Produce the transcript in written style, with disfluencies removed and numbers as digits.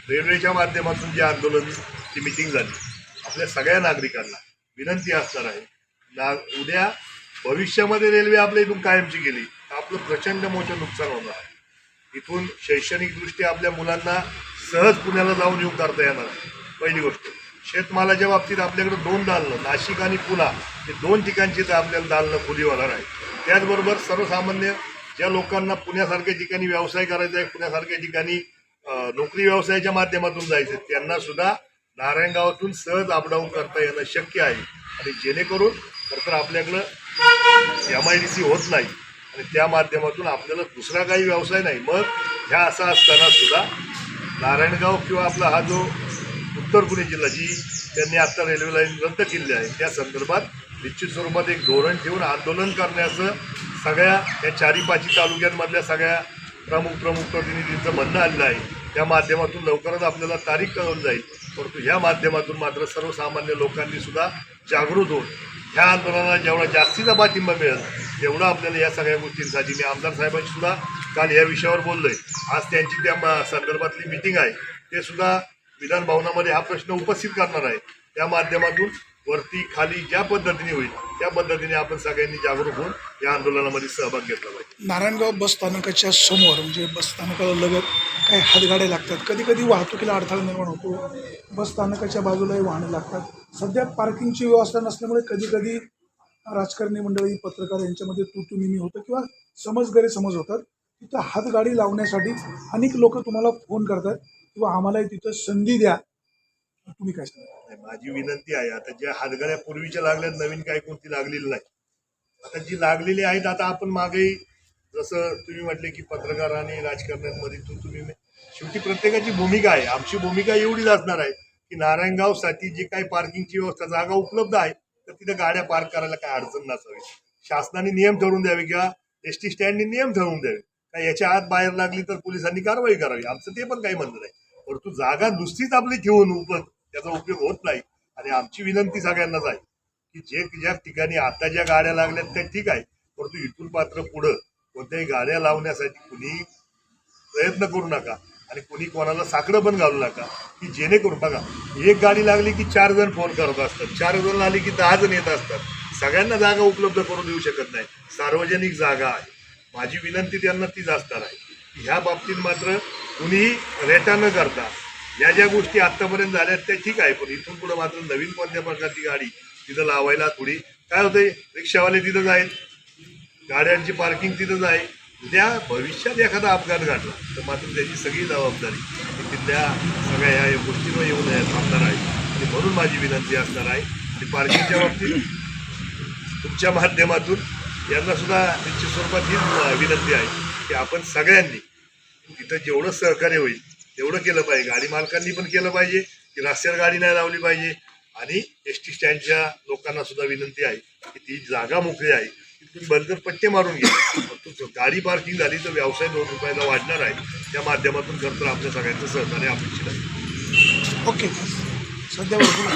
रेल्वेच्या माध्यमातून जे आंदोलन ची मिटिंग झाली, आपल्या सगळ्या नागरिकांना विनंती असणार आहे, उद्या भविष्यामध्ये रेल्वे आपल्या इथून कायमची गेली तर आपलं प्रचंड मोठं नुकसान होणार आहे. इथून शैक्षणिकदृष्ट्या आपल्या मुलांना सहज पुण्याला जाऊन येऊन करता येणार आहे. पहिली गोष्ट, शेतमालाच्या बाबतीत आपल्याकडे 2 दालनं, नाशिक आणि पुणा हे 2 ठिकाणची तर आपल्याला दालनं खुली होणार आहे. त्याचबरोबर सर्वसामान्य ज्या लोकांना पुण्यासारख्या ठिकाणी व्यवसाय करायचा आहे, पुण्यासारख्या ठिकाणी नोकरी व्यवसायाच्या माध्यमातून जायचं, त्यांना सुद्धा नारायणगावातून सहज अपडाऊन करता येणं शक्य आहे. आणि जेणेकरून खरंतर आपल्याकडं MIDC होत नाही आणि त्या माध्यमातून आपल्याला दुसरा काही व्यवसाय नाही. मग ह्या असं असताना सुद्धा नारायणगाव किंवा आपला हा जो उत्तर पुणे जिल्हा जी त्यांनी आत्ता रेल्वे लाईन रद्द केली आहे त्या संदर्भात निश्चित स्वरूपात एक धोरण ठेवून आंदोलन करण्याचं सगळ्या या 4-5 तालुक्यांमधल्या सगळ्या प्रमुख प्रतिनिधींचं म्हणणं आलेलं आहे. त्या माध्यमातून लवकरच आपल्याला तारीख कळवली जाईल. परंतु ह्या माध्यमातून मात्र सर्वसामान्य लोकांनी सुद्धा जागृत होऊन ह्या आंदोलनाला जेवढा जास्तीचा पाठिंबा मिळेल तेवढं आपल्याला या सगळ्या गोष्टींसाठी, मी आमदार साहेबांशी सुद्धा काल या विषयावर बोललो आहे. आज त्यांची त्या संदर्भातली मिटिंग आहे, ते सुद्धा विधान भवनामध्ये हा प्रश्न उपस्थित करणार आहे. त्या माध्यमातून वरती खाली ज्या पद्धतीने होईल त्या पद्धतीने आपण सगळ्यांनी जागरूक होऊन या आंदोलनामध्ये सहभाग घेतला पाहिजे. नारायणगाव बस स्थानकाच्या समोर म्हणजे बस स्थानकाला लगत काही हातगाड्या लागतात, कधी कधी वाहतुकीला अडथळा निर्माण होतो, बस स्थानकाच्या बाजूलाही वाहनं लागतात. सध्या पार्किंगची व्यवस्था नसल्यामुळे कधी कधी राजकारणी मंडळी, पत्रकार यांच्यामध्ये तू-तू-मी-मी होतं किंवा गैरसमज होतात. तिथं हातगाडी लावण्यासाठी अनेक लोक तुम्हाला फोन करतात किंवा आम्हालाही तिथं संधी द्या, तुम्ही काय सांगा? माझी विनंती आहे, आता ज्या हातगाड्या पूर्वीच्या लागल्यात, नवीन काही कोणती लागलेली नाही. आता जी लागलेली आहेत, आता आपण मागे जसं तुम्ही म्हटले की पत्रकार आणि राजकारण्यांमध्ये तुम्ही शेवटी प्रत्येकाची भूमिका आहे. आमची भूमिका एवढीच असणार आहे की नारायणगावसाठी जी काही पार्किंगची व्यवस्था, जागा उपलब्ध आहे तर तिथं गाड्या पार्क करायला काय अडचण नसावी. शासनाने नियम ठरवून द्यावे किंवा ST स्टँडनी नियम ठरवून द्यावे, काय याच्या आत बाहेर लागली तर पोलिसांनी कारवाई करावी. आमचं ते पण काही म्हणणं नाही. परंतु जागा नुसतीच आपली ठेवून त्याचा उपयोग होत नाही. आणि आमची विनंती सगळ्यांनाच आहे की ज्या ठिकाणी आता ज्या गाड्या लागल्यात त्या ठीक आहे, परंतु इथून मात्र पुढं कोणत्याही गाड्या लावण्यासाठी कुणी प्रयत्न करू नका आणि कुणी कोणाला साकडं पण घालू नका की जेणेकरून, बघा, एक गाडी लागली की 4 जण फोन करत असतात, 4 जण आली की 10 जण येत असतात. सगळ्यांना जागा उपलब्ध करून देऊ शकत नाही. सार्वजनिक जागा आहे. माझी विनंती त्यांना तीच असणार आहे की ह्या बाबतीत मात्र कुणीही रेटा न करता या ज्या गोष्टी आत्तापर्यंत झाल्यात त्या ठीक आहे, पण इथून पुढे मात्र नवीन कोणत्या प्रकारची गाडी तिथं लावायला थोडी काय होतंय, रिक्षावाले तिथंच आहेत, गाड्यांची पार्किंग तिथंच आहे. उद्या भविष्यात एखादा अपघात घडला तर मात्र त्याची सगळी जबाबदारी तिथल्या सगळ्या या गोष्टींवर येऊन थांबणार आहे. आणि म्हणून माझी विनंती असणार आहे आणि पार्किंगच्या बाबतीत तुमच्या माध्यमातून यांना सुद्धा निश्चित स्वरूपात ही विनंती आहे की आपण सगळ्यांनी तिथं जेवढं सहकार्य होईल तेवढं केलं पाहिजे. गाडी मालकांनी पण केलं पाहिजे की रस्त्यावर गाडी नाही लावली पाहिजे. आणि ST स्टँडच्या लोकांना सुद्धा विनंती आहे की ती जागा मोकळी आहे, तुम्ही बंदर पट्टे मारून घ्या. फक्त गाडी पार्किंग झाली तर व्यवसाय 2 रुपयाला वाढणार आहे. त्या माध्यमातून खरं तर आपल्या सगळ्यांचं सहकार्य अपेक्षित आहे. ओके, सध्या भरपूर